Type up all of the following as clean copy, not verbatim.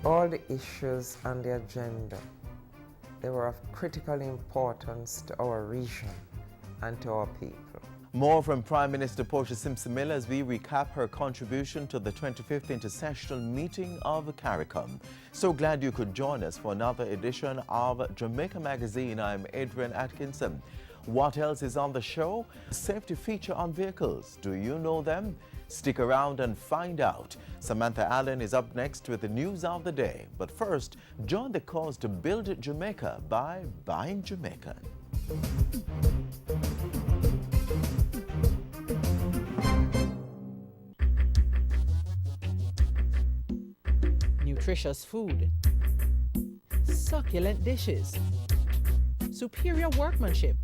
All the issues on the agenda, they were of critical importance to our region and to our people. More from Prime Minister Portia Simpson Miller as we recap her contribution to the 25th Intersessional Meeting of CARICOM. So glad you could join us for another edition of Jamaica Magazine. I'm Adrian Atkinson. What else is on the show? Safety feature on vehicles. Do you know them? Stick around and find out. Samantha Allen is up next with the news of the day. But first, join the cause to build Jamaica by buying Jamaican. Nutritious food, succulent dishes, superior workmanship,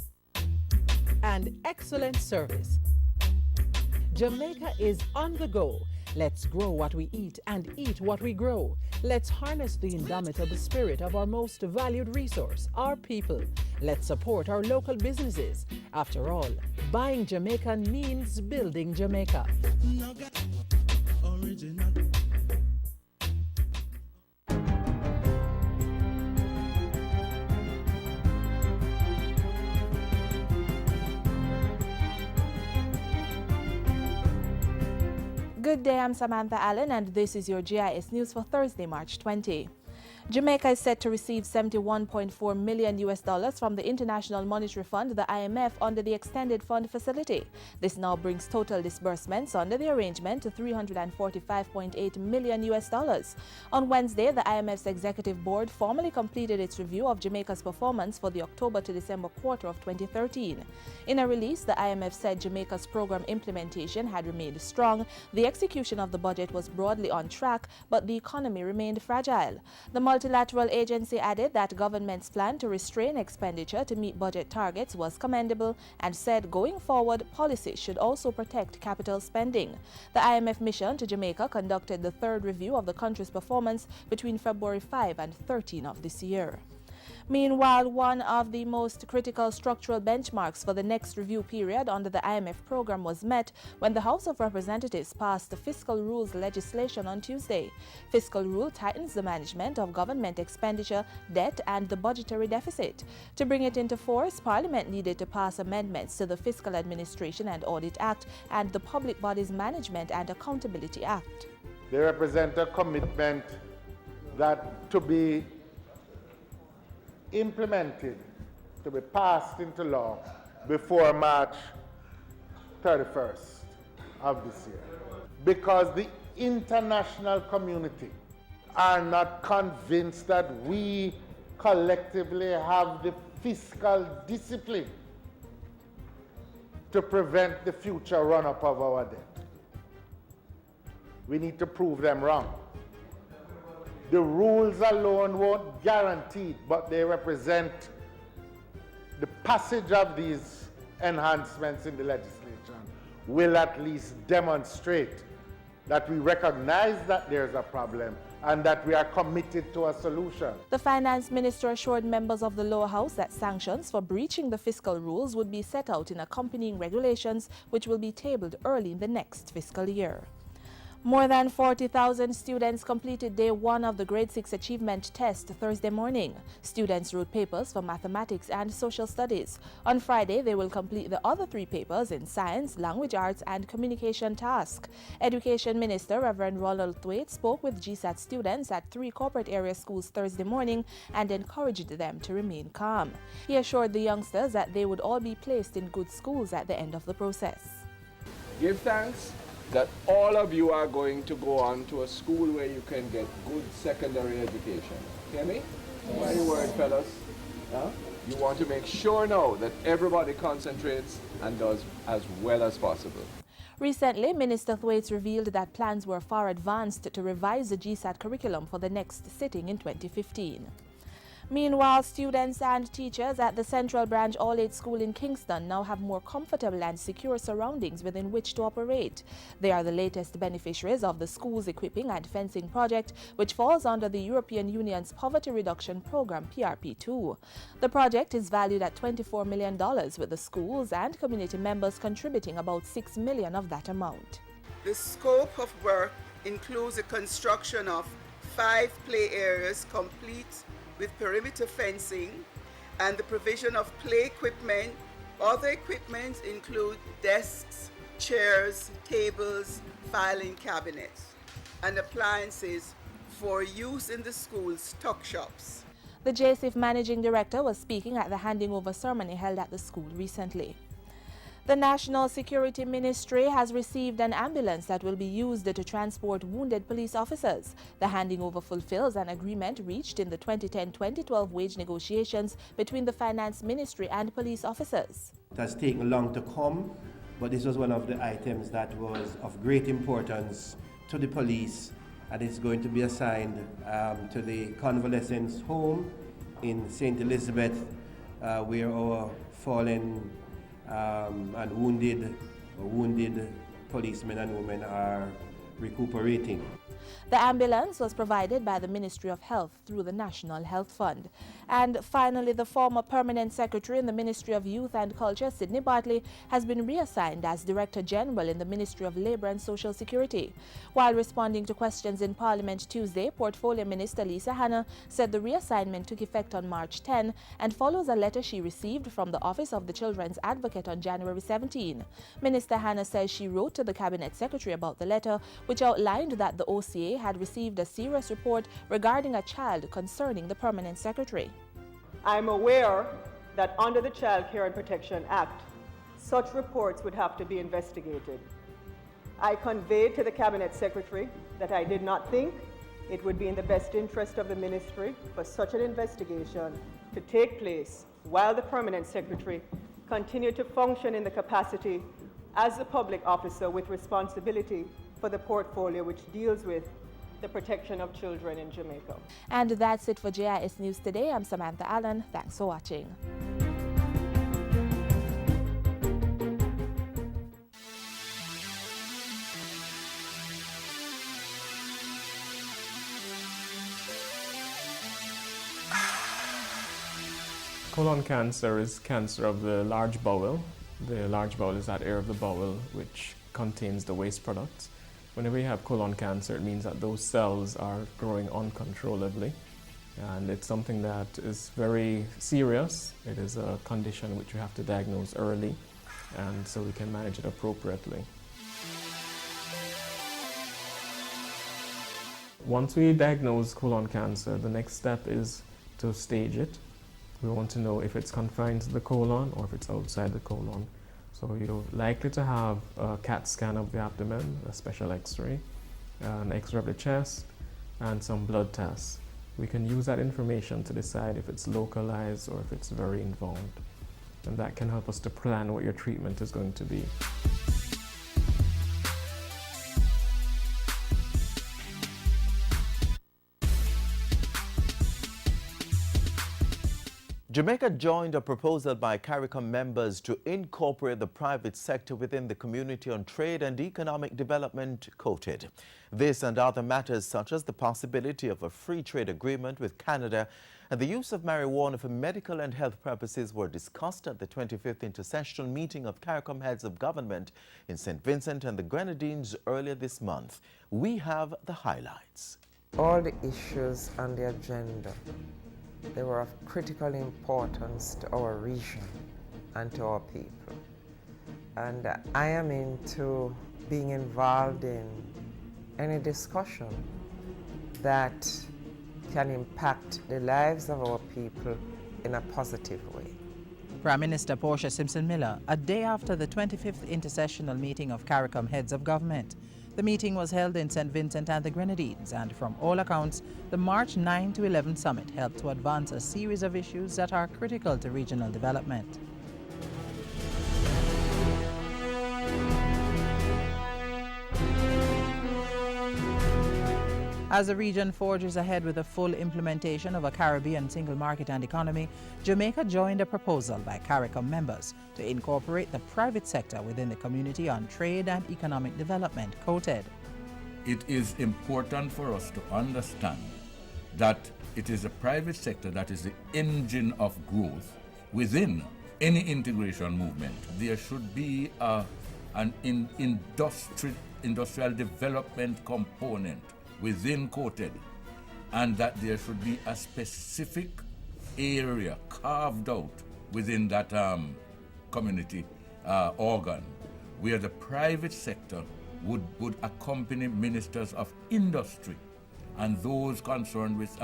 and excellent service. Jamaica is on the go. Let's grow what we eat and eat what we grow. Let's harness the indomitable spirit of our most valued resource, our people. Let's support our local businesses. After all, buying Jamaican means building Jamaica. Original. Good day, I'm Samantha Allen, and this is your GIS News for Thursday, March 20. Jamaica is set to receive $71.4 million from the International Monetary Fund, the IMF, under the Extended Fund Facility. This now brings total disbursements under the arrangement to $345.8 million. On Wednesday, the IMF's Executive Board formally completed its review of Jamaica's performance for the October to December quarter of 2013. In a release, the IMF said Jamaica's program implementation had remained strong, the execution of the budget was broadly on track, but the economy remained fragile. The multilateral agency added that government's plan to restrain expenditure to meet budget targets was commendable and said going forward, policy should also protect capital spending. The IMF mission to Jamaica conducted the third review of the country's performance between February 5 and 13 of this year. Meanwhile, one of the most critical structural benchmarks for the next review period under the IMF program was met when the House of Representatives passed the Fiscal Rules legislation on Tuesday. Fiscal Rule tightens the management of government expenditure, debt, and the budgetary deficit. To bring it into force, Parliament needed to pass amendments to the Fiscal Administration and Audit Act and the Public Bodies Management and Accountability Act. They represent a commitment that to be implemented, to be passed into law before March 31st of this year. Because the international community are not convinced that we collectively have the fiscal discipline to prevent the future run-up of our debt. We need to prove them wrong. The rules alone won't guarantee it, but they represent the passage of these enhancements in the legislation will at least demonstrate that we recognize that there's a problem and that we are committed to a solution. The finance minister assured members of the lower house that sanctions for breaching the fiscal rules would be set out in accompanying regulations, which will be tabled early in the next fiscal year. More than 40,000 students completed day one of the Grade 6 Achievement Test Thursday morning. Students wrote papers for mathematics and social studies. On Friday, they will complete the other three papers in science, language arts, and communication task. Education Minister Reverend Ronald Thwaite spoke with GSAT students at 3 corporate area schools Thursday morning and encouraged them to remain calm. He assured the youngsters that they would all be placed in good schools at the end of the process. Give thanks that all of you are going to go on to a school where you can get good secondary education. Hear me? Yes. My word, fellas. Huh? You want to make sure now that everybody concentrates and does as well as possible. Recently, Minister Thwaites revealed that plans were far advanced to revise the GSAT curriculum for the next sitting in 2015. Meanwhile, students and teachers at the Central Branch All-Age School in Kingston now have more comfortable and secure surroundings within which to operate. They are the latest beneficiaries of the school's equipping and fencing project, which falls under the European Union's Poverty Reduction Program, PRP2. The project is valued at $24 million, with the schools and community members contributing about $6 million of that amount. The scope of work includes the construction of 5 play areas complete with perimeter fencing and the provision of play equipment. Other equipment include desks, chairs, tables, filing cabinets, and appliances for use in the school's tuck shops. The JSIF Managing Director was speaking at the handing over ceremony held at the school recently. The National Security Ministry has received an ambulance that will be used to transport wounded police officers. The handing over fulfills an agreement reached in the 2010-2012 wage negotiations between the Finance Ministry and police officers. It has taken long to come, but this was one of the items that was of great importance to the police, and it's going to be assigned to the convalescence home in St. Elizabeth, where our fallen and wounded policemen and women are recuperating. The ambulance was provided by the Ministry of Health through the National Health Fund. And finally, the former permanent secretary in the Ministry of Youth and Culture, Sidney Bartley, has been reassigned as Director General in the Ministry of Labour and Social Security. While responding to questions in Parliament Tuesday, Portfolio Minister Lisa Hanna said the reassignment took effect on March 10 and follows a letter she received from the Office of the Children's Advocate on January 17. Minister Hanna says she wrote to the Cabinet Secretary about the letter, which outlined that the OCA had received a serious report regarding a child concerning the permanent secretary. I'm aware that under the Child Care and Protection Act, such reports would have to be investigated. I conveyed to the Cabinet Secretary that I did not think it would be in the best interest of the Ministry for such an investigation to take place while the Permanent Secretary continued to function in the capacity as a public officer with responsibility for the portfolio which deals with the protection of children in Jamaica. And that's it for JIS News Today. I'm Samantha Allen. Thanks for watching. Colon cancer is cancer of the large bowel. The large bowel is that area of the bowel which contains the waste products. Whenever you have colon cancer, it means that those cells are growing uncontrollably, and it's something that is very serious. It is a condition which we have to diagnose early, and so we can manage it appropriately. Once we diagnose colon cancer, the next step is to stage it. We want to know if it's confined to the colon or if it's outside the colon. So you're likely to have a CAT scan of the abdomen, a special X-ray, an X-ray of the chest, and some blood tests. We can use that information to decide if it's localized or if it's very involved. And that can help us to plan what your treatment is going to be. Jamaica joined a proposal by CARICOM members to incorporate the private sector within the Community on Trade and Economic Development (COTID). This and other matters such as the possibility of a free trade agreement with Canada and the use of marijuana for medical and health purposes were discussed at the 25th intersessional meeting of CARICOM heads of government in St. Vincent and the Grenadines earlier this month. We have the highlights. All the issues on the agenda, they were of critical importance to our region and to our people. And I am into being involved in any discussion that can impact the lives of our people in a positive way. Prime Minister Portia Simpson Miller, a day after the 25th intersessional meeting of CARICOM heads of government. The meeting was held in St. Vincent and the Grenadines, and from all accounts, the March 9 to 11 summit helped to advance a series of issues that are critical to regional development. As the region forges ahead with the full implementation of a Caribbean single market and economy, Jamaica joined a proposal by CARICOM members to incorporate the private sector within the Community on Trade and Economic Development, COTED. It is important for us to understand that it is the private sector that is the engine of growth within any integration movement. There should be an industrial development component within COTED, and that there should be a specific area carved out within that community organ where the private sector would accompany ministers of industry and those concerned with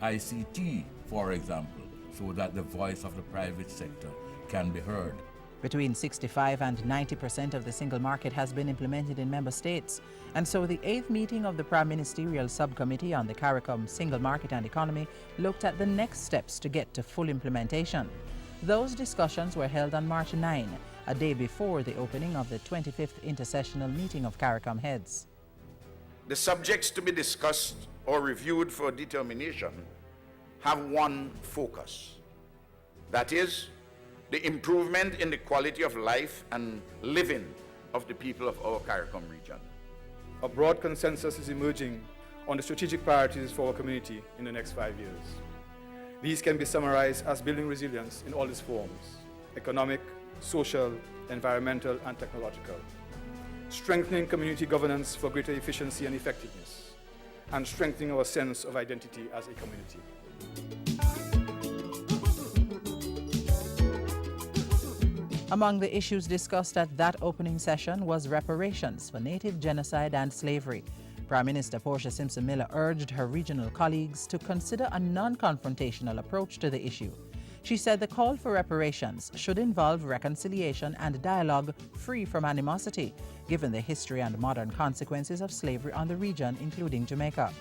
ICT, for example, so that the voice of the private sector can be heard. Between 65 and 90% of the single market has been implemented in member states, and so the 8th meeting of the Prime Ministerial Subcommittee on the CARICOM Single Market and Economy looked at the next steps to get to full implementation. Those discussions were held on March 9, a day before the opening of the 25th intersessional meeting of CARICOM heads. The subjects to be discussed or reviewed for determination have one focus. That is, the improvement in the quality of life and living of the people of our CARICOM region. A broad consensus is emerging on the strategic priorities for our community in the next 5 years. These can be summarized as building resilience in all its forms: economic, social, environmental, and technological; strengthening community governance for greater efficiency and effectiveness; and strengthening our sense of identity as a community. Among the issues discussed at that opening session was reparations for native genocide and slavery. Prime Minister Portia Simpson Miller urged her regional colleagues to consider a non-confrontational approach to the issue. She said the call for reparations should involve reconciliation and dialogue free from animosity, given the history and modern consequences of slavery on the region, including Jamaica.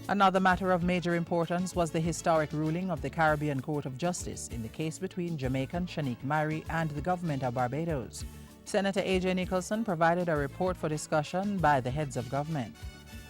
Another matter of major importance was the historic ruling of the Caribbean Court of Justice in the case between Jamaican Shanique Myrie and the government of Barbados. Senator A.J. Nicholson provided a report for discussion by the heads of government.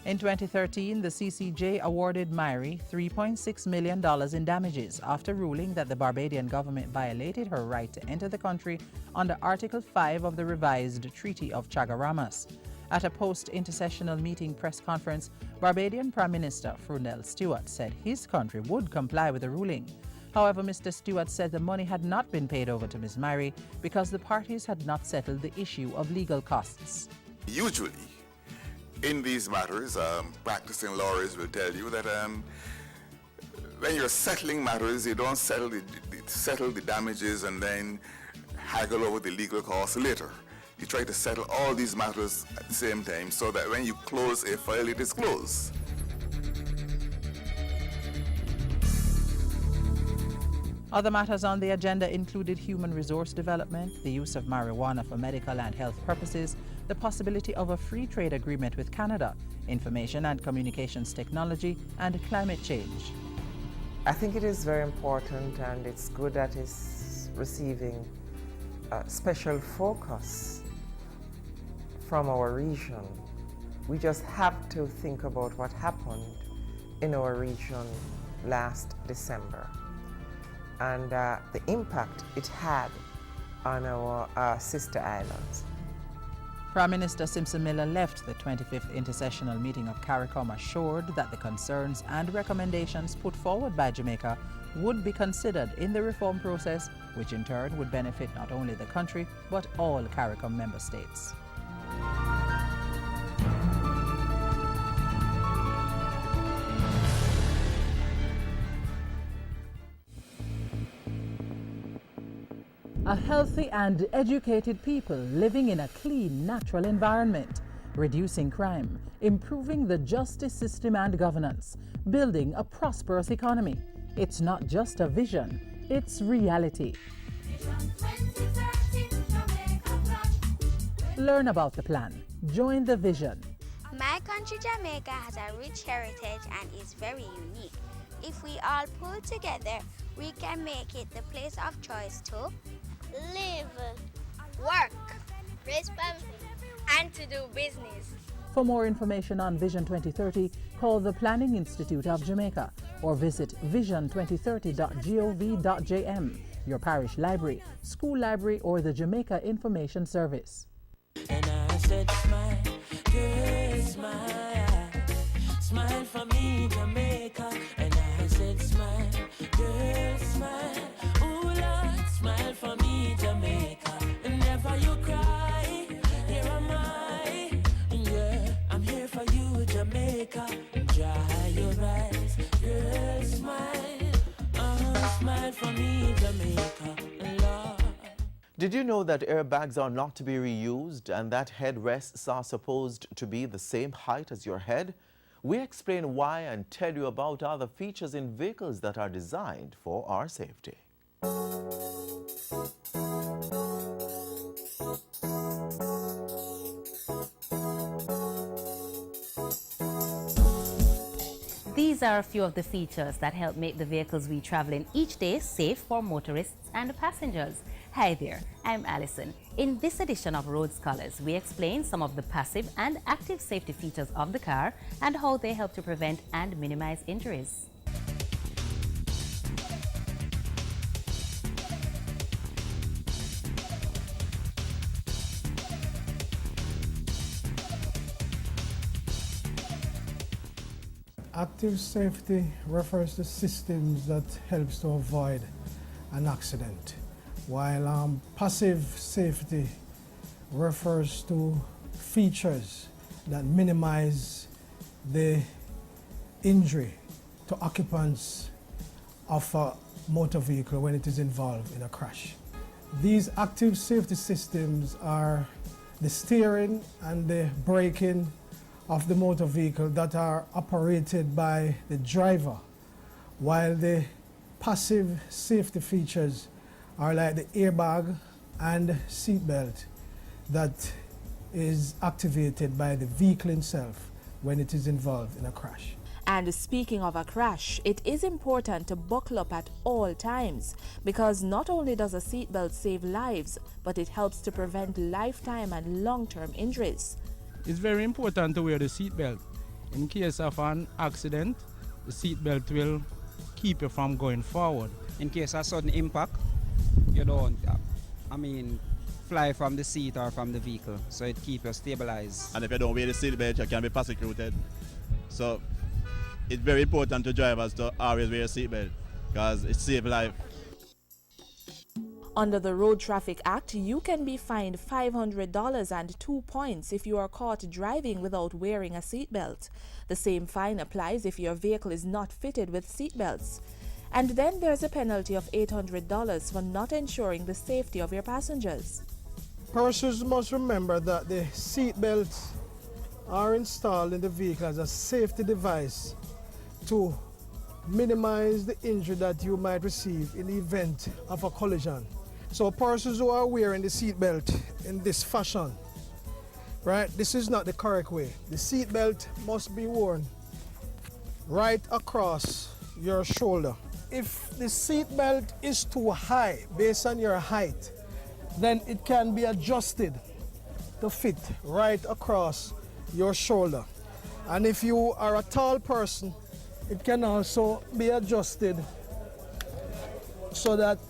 In 2013, the CCJ awarded Myrie $3.6 million in damages after ruling that the Barbadian government violated her right to enter the country under Article 5 of the revised Treaty of Chaguaramas. At a post-intersessional meeting press conference, Barbadian Prime Minister Freundel Stewart said his country would comply with the ruling. However, Mr. Stewart said the money had not been paid over to Ms. Myrie because the parties had not settled the issue of legal costs. Usually, in these matters, practicing lawyers will tell you that when you're settling matters, you don't settle the damages and then haggle over the legal costs later. You try to settle all these matters at the same time so that when you close a file, it is closed. Other matters on the agenda included human resource development, the use of marijuana for medical and health purposes, the possibility of a free trade agreement with Canada, information and communications technology, and climate change. I think it is very important, and it's good that it's receiving special focus from our region. We just have to think about what happened in our region last December and the impact it had on our sister islands. Prime Minister Simpson Miller left the 25th intersessional meeting of CARICOM assured that the concerns and recommendations put forward by Jamaica would be considered in the reform process, which in turn would benefit not only the country but all CARICOM member states. A healthy and educated people living in a clean, natural environment, reducing crime, improving the justice system and governance, building a prosperous economy. It's not just a vision, it's reality. Learn about the plan. Join the vision. My country, Jamaica, has a rich heritage and is very unique. If we all pull together, we can make it the place of choice to live, work, raise family, and to do business. For more information on Vision 2030, call the Planning Institute of Jamaica or visit vision2030.gov.jm, your parish library, school library, or the Jamaica Information Service. And I said, smile, girl, smile, smile for me, Jamaica. And I said, smile, girl, smile, ooh, Lord, smile for me, Jamaica. And never you cry, here am I, yeah, I'm here for you, Jamaica. Dry your eyes, girl, smile, smile for me, Jamaica, Lord. Did you know that airbags are not to be reused and that headrests are supposed to be the same height as your head? We explain why and tell you about other features in vehicles that are designed for our safety. These are a few of the features that help make the vehicles we travel in each day safe for motorists and passengers. Hi there, I'm Alison. In this edition of Road Scholars, we explain some of the passive and active safety features of the car and how they help to prevent and minimize injuries. Active safety refers to systems that helps to avoid an accident, while passive safety refers to features that minimize the injury to occupants of a motor vehicle when it is involved in a crash. These active safety systems are the steering and the braking of the motor vehicle that are operated by the driver, while the passive safety features are like the airbag and seatbelt that is activated by the vehicle itself when it is involved in a crash. And speaking of a crash, it is important to buckle up at all times because not only does a seatbelt save lives, but it helps to prevent lifetime and long-term injuries. It's very important to wear the seatbelt. In case of an accident, the seatbelt will keep you from going forward. In case of sudden impact, you don't, fly from the seat or from the vehicle, so it keeps you stabilized. And if you don't wear the seatbelt, you can be prosecuted. So it's very important to drivers to always wear a seatbelt because it saves life. Under the Road Traffic Act, you can be fined $500 and 2 points if you are caught driving without wearing a seatbelt. The same fine applies if your vehicle is not fitted with seatbelts. And then there's a penalty of $800 for not ensuring the safety of your passengers. Persons must remember that the seatbelts are installed in the vehicle as a safety device to minimize the injury that you might receive in the event of a collision. So persons who are wearing the seatbelt in this fashion, right, this is not the correct way. The seatbelt must be worn right across your shoulder. If the seatbelt is too high based on your height, then it can be adjusted to fit right across your shoulder. And if you are a tall person, it can also be adjusted so that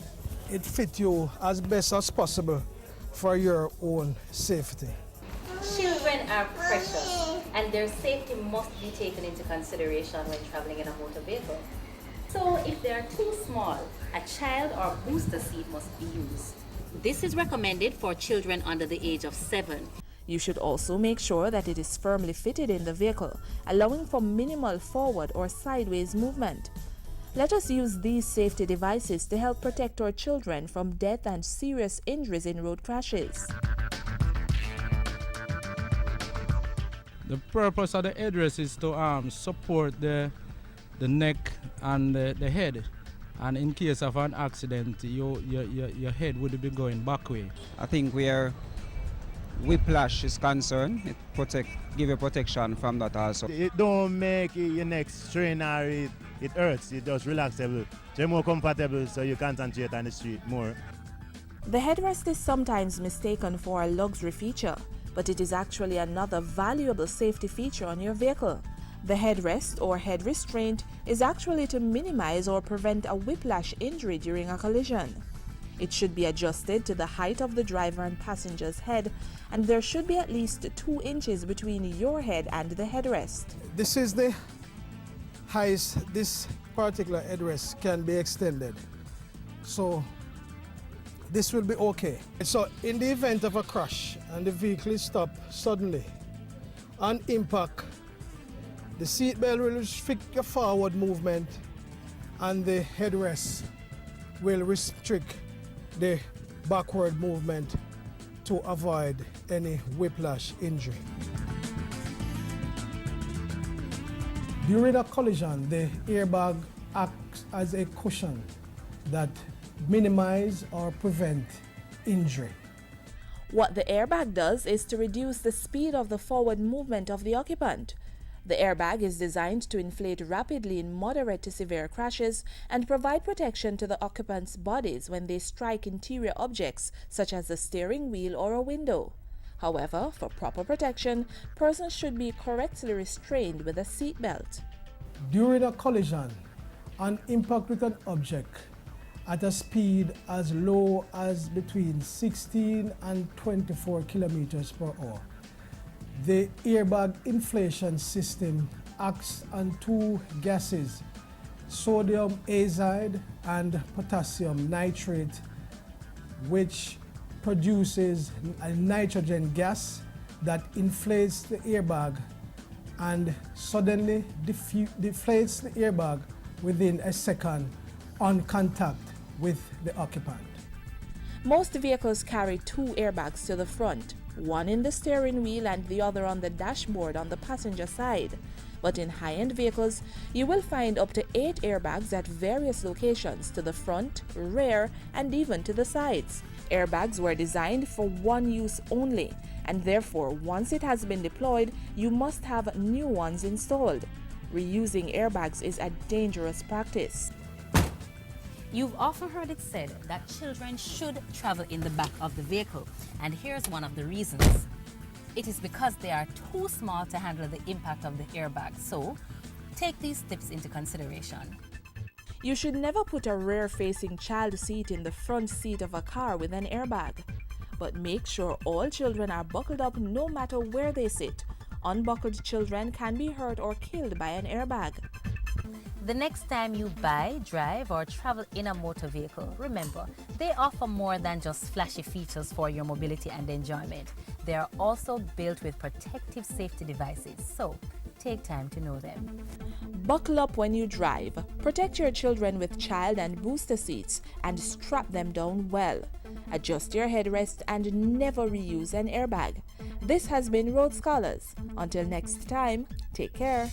it fits you as best as possible for your own safety. Children are precious and their safety must be taken into consideration when traveling in a motor vehicle. So if they are too small, a child or booster seat must be used. This is recommended for children under the age of 7. You should also make sure that it is firmly fitted in the vehicle, allowing for minimal forward or sideways movement. Let us use these safety devices to help protect our children from death and serious injuries in road crashes. The purpose of the headrest is to support the neck and the head. And in case of an accident, your head would be going back way. I think where whiplash is concerned, it give you protection from that also. It don't make your neck strain or it hurts. It just relaxable. So you're more comfortable, so you concentrate on the street more. The headrest is sometimes mistaken for a luxury feature. but it is actually another valuable safety feature on your vehicle. The headrest or head restraint is actually to minimize or prevent a whiplash injury during a collision. It should be adjusted to the height of the driver and passenger's head, and there should be at least 2 inches between your head and the headrest. This is the highest this particular headrest can be extended. So this will be okay. So in the event of a crash and the vehicle is stopped suddenly, on impact, the seatbelt will restrict your forward movement and the headrest will restrict the backward movement to avoid any whiplash injury. During a collision, the airbag acts as a cushion that minimize or prevent injury. What the airbag does is to reduce the speed of the forward movement of the occupant. The airbag is designed to inflate rapidly in moderate to severe crashes and provide protection to the occupants' bodies when they strike interior objects such as the steering wheel or a window. However, for proper protection, persons should be correctly restrained with a seat belt. During a collision, on impact with an object at a speed as low as between 16 and 24 kilometers per hour, the airbag inflation system acts on 2 gases, sodium azide and potassium nitrate, which produces a nitrogen gas that inflates the airbag and suddenly deflates the airbag within a second on contact with the occupant. Most vehicles carry 2 airbags to the front, one in the steering wheel and the other on the dashboard on the passenger side. But in high-end vehicles, you will find up to 8 airbags at various locations to the front, rear, and even to the sides. Airbags were designed for one use only, and therefore once it has been deployed, you must have new ones installed. Reusing airbags is a dangerous practice. You've often heard it said that children should travel in the back of the vehicle, and here's one of the reasons. It is because they are too small to handle the impact of the airbag, so take these tips into consideration. You should never put a rear-facing child seat in the front seat of a car with an airbag, but make sure all children are buckled up no matter where they sit. Unbuckled children can be hurt or killed by an airbag. The next time you buy, drive, or travel in a motor vehicle, remember, they offer more than just flashy features for your mobility and enjoyment. They are also built with protective safety devices, so take time to know them. Buckle up when you drive. Protect your children with child and booster seats and strap them down well. Adjust your headrest and never reuse an airbag. This has been Road Scholars. Until next time, take care.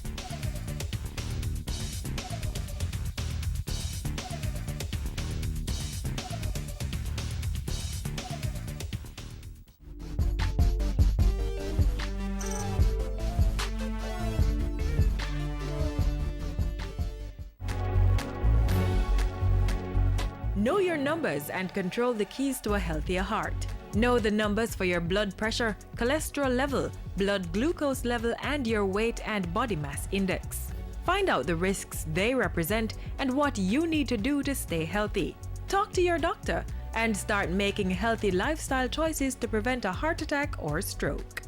Know your numbers and control the keys to a healthier heart. Know the numbers for your blood pressure, cholesterol level, blood glucose level, and your weight and body mass index. Find out the risks they represent and what you need to do to stay healthy. Talk to your doctor and start making healthy lifestyle choices to prevent a heart attack or stroke.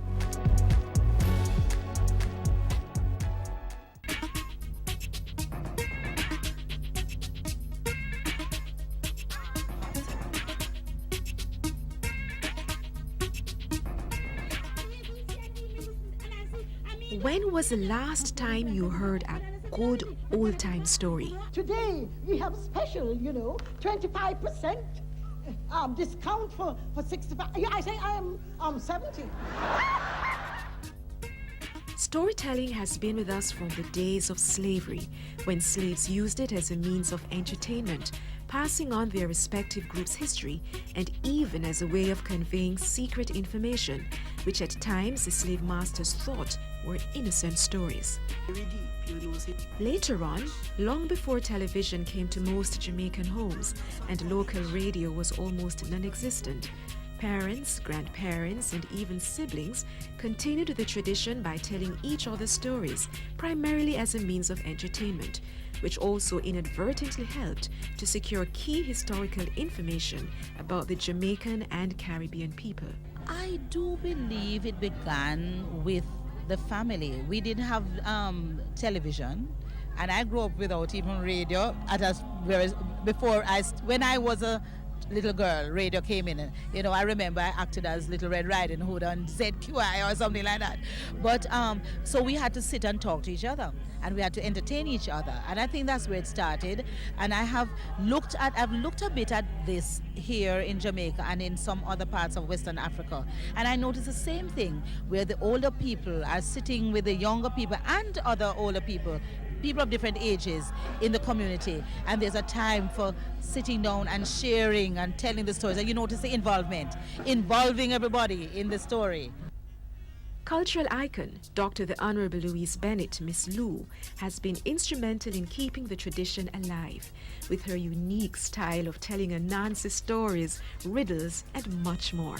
When was the last time you heard a good old-time story? Today we have special, 25% discount for 65. I say I am 70. Storytelling has been with us from the days of slavery, when slaves used it as a means of entertainment, passing on their respective groups' history, and even as a way of conveying secret information, which at times the slave masters thought were innocent stories. Later on, long before television came to most Jamaican homes and local radio was almost non-existent, Parents, grandparents, and even siblings continued the tradition by telling each other stories, primarily as a means of entertainment, which also inadvertently helped to secure key historical information about the Jamaican and Caribbean people. I do believe it began with the family. We didn't have television, and I grew up without even radio. When I was a little girl, radio came in. You know, I remember I acted as Little Red Riding Hood on ZQI or something like that. But so we had to sit and talk to each other, and we had to entertain each other. And I think that's where it started. And I've looked a bit at this here in Jamaica and in some other parts of Western Africa. And I noticed the same thing, where the older people are sitting with the younger people and other older people of different ages in the community, and there's a time for sitting down and sharing and telling the stories. And you notice the involving everybody in the story. Cultural icon Dr. the Honorable Louise Bennett, Miss Lou, has been instrumental in keeping the tradition alive with her unique style of telling Anansi stories, riddles, and much more.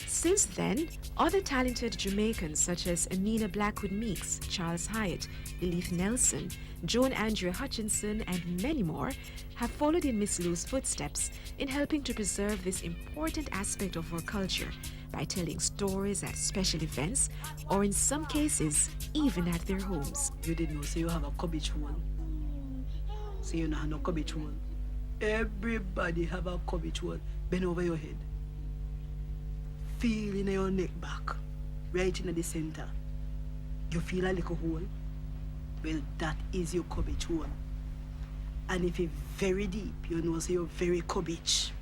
Since then, other talented Jamaicans such as Amina Blackwood Meeks, Charles Hyatt, Elif Nelson, Joan Andrea Hutchinson, and many more have followed in Miss Lou's footsteps in helping to preserve this important aspect of our culture by telling stories at special events or in some cases even at their homes. You didn't know, so you have a cabbage hole. So you don't have no cabbage hole. Everybody have a cabbage hole. Bend over your head. Feel in your neck back, right in the center. You feel a little hole? Well, that is your cabbage hole. And if it's very deep, you know so you're very cabbage.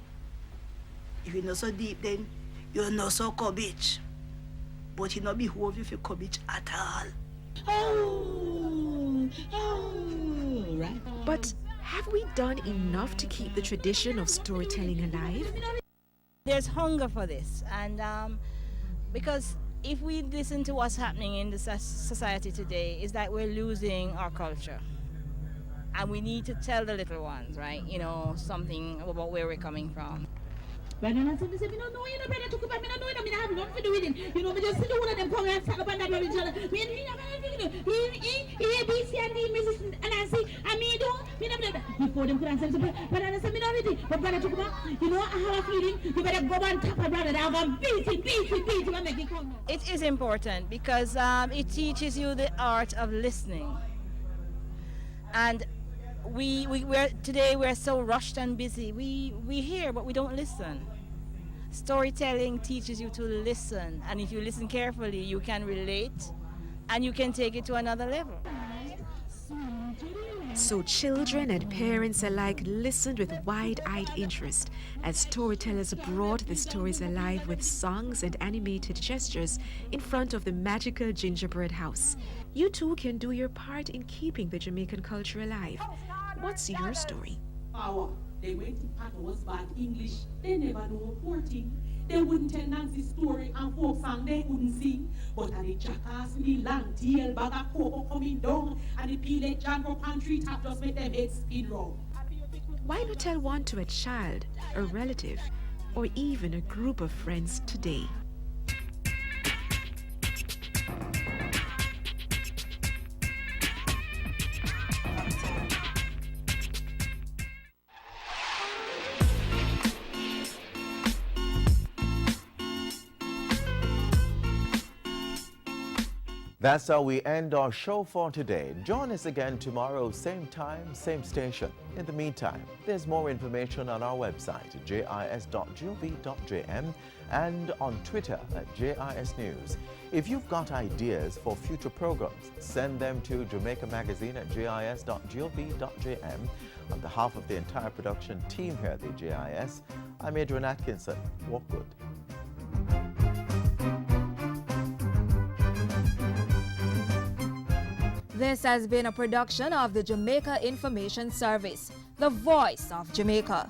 If it's not so deep, then you're not so cabbage. But you not behave if you're cabbage at all. Right. But have we done enough to keep the tradition of storytelling alive? There's hunger for this, and because if we listen to what's happening in the society today, it's like we're losing our culture. And we need to tell the little ones, right, you know, something about where we're coming from. But then I said, me don't know, you know, brother, took up, me don't know, I have nothing to do with it. You know, me just see the one of them come and talk about that with each other. Me and he, A, B, C, and D, Mrs. And I say, and me don't, me never, before them could answer, but I said, me don't with it. But brother, took up, you know, I have a feeling, you better go and tap a brother, I'm going to beat him, and make it come. It is important because it teaches you the art of listening. And today we're so rushed and busy. We hear, but we don't listen. Storytelling teaches you to listen, and if you listen carefully, you can relate, and you can take it to another level. So children and parents alike listened with wide-eyed interest as storytellers brought the stories alive with songs and animated gestures in front of the magical gingerbread house. You too can do your part in keeping the Jamaican culture alive. What's your story? Power. They went to Pat was bad English. They never know reporting. They wouldn't tell Nancy's story and folk song they wouldn't sing. But at the jackass in the long tail bag of cocoa coming down and the peeled John for pantry top just make them head spin round. Why not tell one to a child, a relative, or even a group of friends today? That's how we end our show for today. Join us again tomorrow, same time, same station. In the meantime, there's more information on our website, jis.gov.jm, and on Twitter at JIS News. If you've got ideas for future programs, send them to Jamaica Magazine at jis.gov.jm. On behalf of the entire production team here at the JIS, I'm Adrian Atkinson. Walk good. This has been a production of the Jamaica Information Service, the voice of Jamaica.